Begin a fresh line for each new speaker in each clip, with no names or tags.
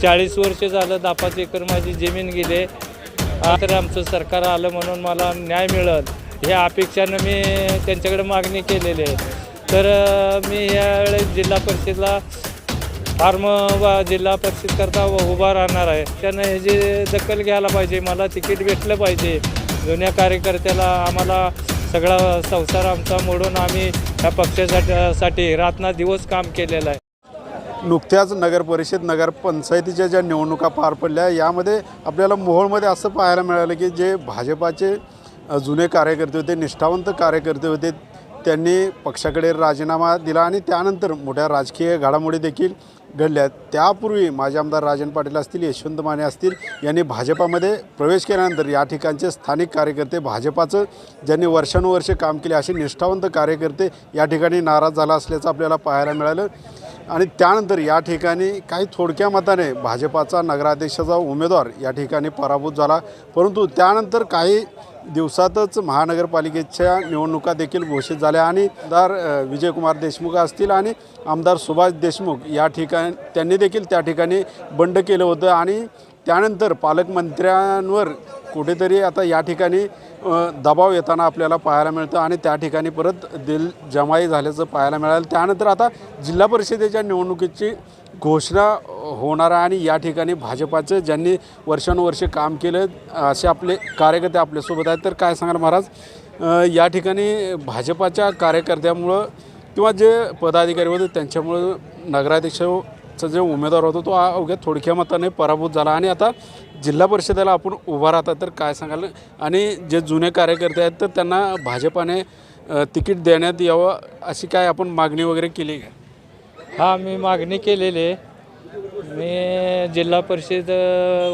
40 वर्ष झालं 10-5 एकर माझी जमीन गेले. तर आमचं सरकार आलं म्हणून मला न्याय मिळेल ह्या अपेक्षानं मी त्यांच्याकडे मागणी केलेली आहे. तर मी यावेळेस जिल्हा परिषदला जिल्हा परिषद करता उभा राहणार आहे. त्यानं ह्याची दखल घ्यायला पाहिजे. मला तिकीट भेटलं पाहिजे. जुन्या कार्यकर्त्याला आम्हाला सगळा संसार आमचा मोडून आम्ही ह्या पक्षासाठी रात्रंदिवस काम केलेलं आहे.
नुकत्याच नगर परिषद नगरपंचायतीच्या ज्या निवडणुका पार पडल्या यामध्ये आपल्याला मोहोळमध्ये असं पाहायला मिळालं की जे भाजपाचे जुने कार्यकर्ते होते, निष्ठावंत कार्यकर्ते होते, त्यांनी पक्षाकडे राजीनामा दिला आणि त्यानंतर मोठ्या राजकीय घडामोडी देखील घडल्या. त्यापूर्वी माजी आमदार राजन पाटील असतील, यशवंत माने असतील यांनी भाजपामध्ये प्रवेश केल्यानंतर या ठिकाणचे स्थानिक कार्यकर्ते, भाजपाचं ज्यांनी वर्षानुवर्षे काम केले असे निष्ठावंत कार्यकर्ते या ठिकाणी नाराज झाला असल्याचं आपल्याला पाहायला मिळालं. आणि त्यानंतर या ठिकाणी काही थोडक्या मताने भाजपाचा नगराध्यक्षाचा उमेदवार या ठिकाणी पराभूत झाला. परंतु त्यानंतर काही दिवसातच महानगरपालिकेच्या निवडणुका देखील घोषित झाल्या आणि आमदार विजयकुमार देशमुख असतील आणि आमदार सुभाष देशमुख या ठिकाणी त्यांनी देखील त्या ठिकाणी बंड केलं होतं. आणि त्यानंतर पालकमंत्र्यांवर कुठेतरी आता या ठिकाणी दबाव येताना आपल्याला पाहायला मिळतं आणि त्या ठिकाणी परत दिलजमाई झाल्याचं पाहायला मिळालं. त्यानंतर आता जिल्हा परिषदेच्या निवडणुकीची घोषणा होणार आहे आणि या ठिकाणी भाजपाचं ज्यांनी वर्षानुवर्षे काम केलं असे आपले कार्यकर्ते आपल्यासोबत आहेत. तर काय सांगाल महाराज, या ठिकाणी भाजपाच्या कार्यकर्त्यामुळं किंवा जे पदाधिकारी होते त्यांच्यामुळं नगराध्यक्षाचा जे उमेदवार होता तो अवघ्या थोडक्या मताने पराभूत झाला आणि आता जिल्हा परिषदेला आपण उभा राहता. तर काय सांगाल, आणि जे जुने कार्यकर्ते आहेत तर त्यांना भाजपाने तिकीट देण्यात यावं अशी काय आपण मागणी वगैरे केली का?
हां, मी मागणी केलेली आहे. मी जिल्हा परिषद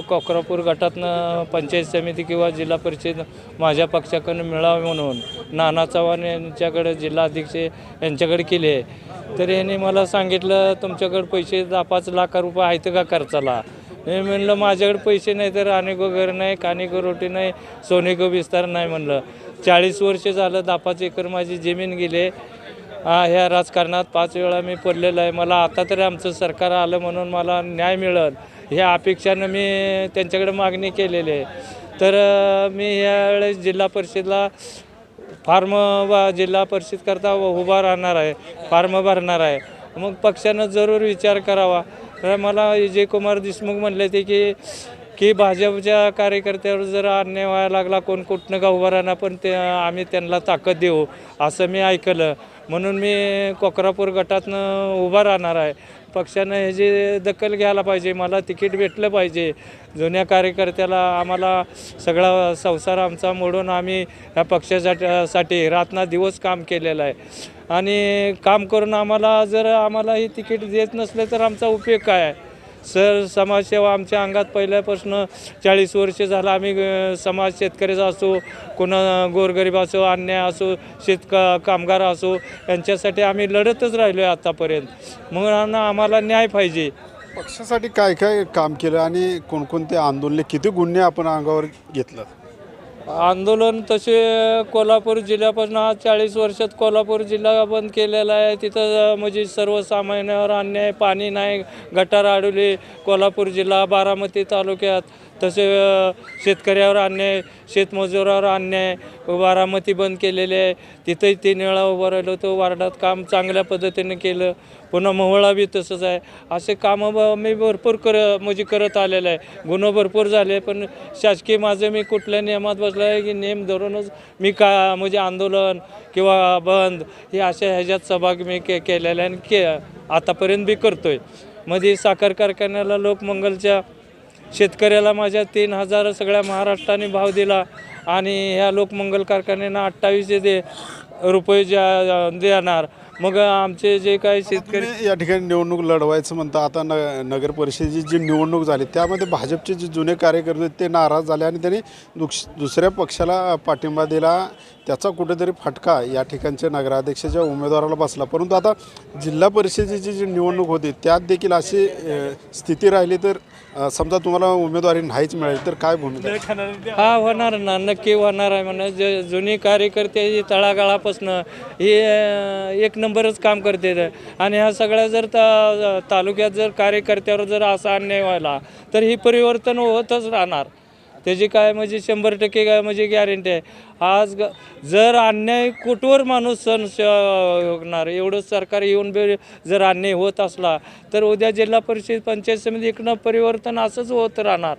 कोकरापूर गटातनं पंचायत समिती किंवा जिल्हा परिषद माझ्या पक्षाकडून मिळावी म्हणून नाना चव्हाण यांच्याकडे जिल्हाध्यक्ष यांच्याकडे केले आहे. तर यांनी मला सांगितलं तुमच्याकडे पैसे 10-5 लाख रुपये आहेत का खर्चाला. मी म्हणलं माझ्याकडे पैसे नाही, तर अनेको घर नाही, कानेको रोटी नाही, सोनेको विस्तार नाही म्हणलं. 40 वर्ष झालं 10-5 एकर माझी जमीन गेले. ह्या राजकारणात 5 वेळा मी पडलेलं आहे. मला आता तरी आमचं सरकार आलं म्हणून मला न्याय मिळेल ह्या अपेक्षानं मी त्यांच्याकडे मागणी केलेली आहे. तर मी यावेळेस जिल्हा परिषदला जिल्हा परिषद करता उभा राहणार आहे, फॉर्म भरणार आहे. मग पक्षानं जरूर विचार करावा. तर मला विजयकुमार देशमुख म्हणले ते की भाजपच्या कार्यकर्त्यावर जर अन्याय व्हायला लागला, कोण कुठनं का उभं राहणार, पण ते आम्ही त्यांना ताकद देऊ असं मी ऐकलं. म्हणून मी कोकरापूर गटातनं उभा राहणार आहे. पक्षानं ह्याची दखल घ्यायला पाहिजे. मला तिकीट भेटलं पाहिजे. जुन्या कार्यकर्त्याला आम्हाला सगळा संसार आमचा मोडून आम्ही ह्या पक्षासाठी रात्रंदिवस काम केलेलं आहे. आणि काम करून आम्हाला ही तिकीट देत नसले तर आमचा उपयोग काय आहे. समाजसेवा आमच्या अंगात पहिल्यापासून 40 वर्ष झालं. आम्ही समाज शेतकऱ्याचा असो, कोणा गोरगरीब असो, अन्याय असो, कामगार असो, यांच्यासाठी आम्ही लढतच राहिलो आहे आतापर्यंत. म्हणून आम्हाला न्याय पाहिजे.
पक्षासाठी काय काय काम केलं आणि कोणकोणते आंदोलने, किती गुन्हे आपण अंगावर घेतलं?
आंदोलन तसे कोल्हापूर जिल्ह्यापासून आज 40 वर्षात कोल्हापूर जिल्हा बंद केलेला आहे. तिथं म्हणजे सर्वसामान्यावर अन्याय, पाणी नाही, गटार अडवले. कोल्हापूर जिल्हा, बारामती तालुक्यात तसे शेतकऱ्यावर अन्याय, शेतमजुरावर अन्याय, बारामती बंद केलेले आहे. तिथंही 3 वेळा उभं राहिलो होतो. वार्डात काम चांगल्या पद्धतीने केलं. पुन्हा मोहोळा बी तसंच आहे. असे कामं मी भरपूर करत आलेलं आहे. गुन्हे भरपूर झाले, पण शासकीय माझं मी कुठल्या नियमात बसलं आहे की नेम धरूनच मी म्हणजे आंदोलन किंवा बंद हे अशा ह्याच्यात सहभाग मी केलेला आहे आणि आतापर्यंत बी करतो आहे. मध्ये साखर कारखान्याला लोकमंगलच्या शेतकऱ्याला माझ्या 3,000 सगळ्या महाराष्ट्राने भाव दिला आणि ह्या लोकमंगल कारखान्यांना 28 रुपये देणार. मग आमचे जे काही शेतकरी
या ठिकाणी निवडणूक लढवायचं म्हणता, आता नगर परिषदेची जी निवडणूक झाली त्यामध्ये भाजपचे जे जुने कार्यकर्ते ते नाराज झाले आणि त्यांनी दुसऱ्या पक्षाला पाठिंबा दिला. त्याचा कुठेतरी फटका या ठिकाणच्या नगराध्यक्षाच्या उमेदवाराला बसला. परंतु आता जिल्हा परिषदेची जी निवडणूक होती त्यात देखील अशी स्थिती राहिली तर समजा तुम्हाला उमेदवारी नाहीच मिळाली तर काय भूमिका?
हा, होणार ना, नक्की होणार आहे. म्हणजे जुनी कार्यकर्ते तळागाळापासून हे 1 नंबरच काम करते आणि ह्या सगळ्या जर तालुक्यात जर कार्यकर्त्यावर जर असा अन्याय व्हायला तर ही परिवर्तन होतच राहणार. त्याची काय म्हणजे 100% काय म्हणजे गॅरंटी आहे. आज जर अन्याय कुठवर माणूस होणार एवढं सरकार येऊन जर अन्याय होत असला तर उद्या जिल्हा परिषद पंचायत समिती इकडनं परिवर्तन असंच होत राहणार.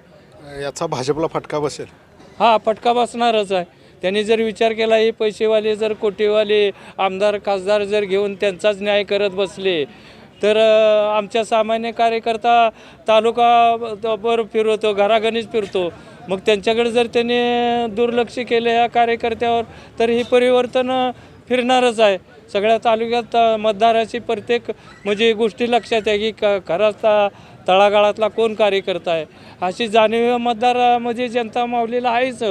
याचा भाजपला फटका बसेल.
हा फटका बसणारच आहे. त्यांनी जर विचार केला हे पैसेवाले जर कोटीवाले आमदार खासदार जर घेऊन त्यांचाच न्याय करत बसले तर आमच्या सामान्य कार्यकर्ता तालुका बर फिरवतो घराघणीच फिरतो. मग त्यांच्याकडे जर त्यांनी दुर्लक्ष केलं ह्या कार्यकर्त्यावर तर ही परिवर्तन फिरणारच आहे. सगळ्या तालुक्यात मतदाराची प्रत्येक म्हणजे गोष्टी लक्षात आहे की खराच तळागाळातला कोण कार्यकर्ता आहे अशी जाणीव मतदार म्हणजे जनता मावलेला आहेच.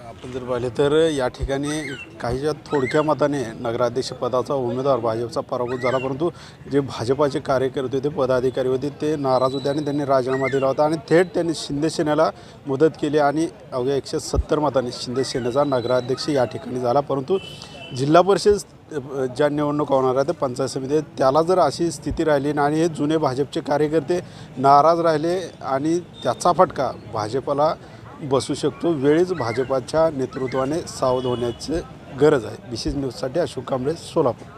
आपण जर पाहिले तर या ठिकाणी काहीच्या थोडक्या मताने नगराध्यक्ष पदाचा उमेदवार भाजपचा पराभूत झाला, परंतु जे भाजपाचे कार्यकर्ते होते पदाधिकारी होते ते नाराज होते आणि त्यांनी राजीनामा दिला होता आणि थेट त्यांनी शिंदे सेनेला मदत केली आणि अवघ्या 170 मतांनी शिंदे सेनेचा नगराध्यक्ष या ठिकाणी झाला. परंतु जिल्हा परिषद ज्या निवडणूक होणार आहे ते पंचायत समिती त्याला जर अशी स्थिती राहिली आणि हे जुने भाजपचे कार्यकर्ते नाराज राहिले आणि त्याचा फटका भाजपला बसू शकतो. वेळीच भाजपाच्या नेतृत्वाने सावध होण्याची गरज आहे. विशेष न्यूजसाठी अशोक कांबळे, सोलापूर.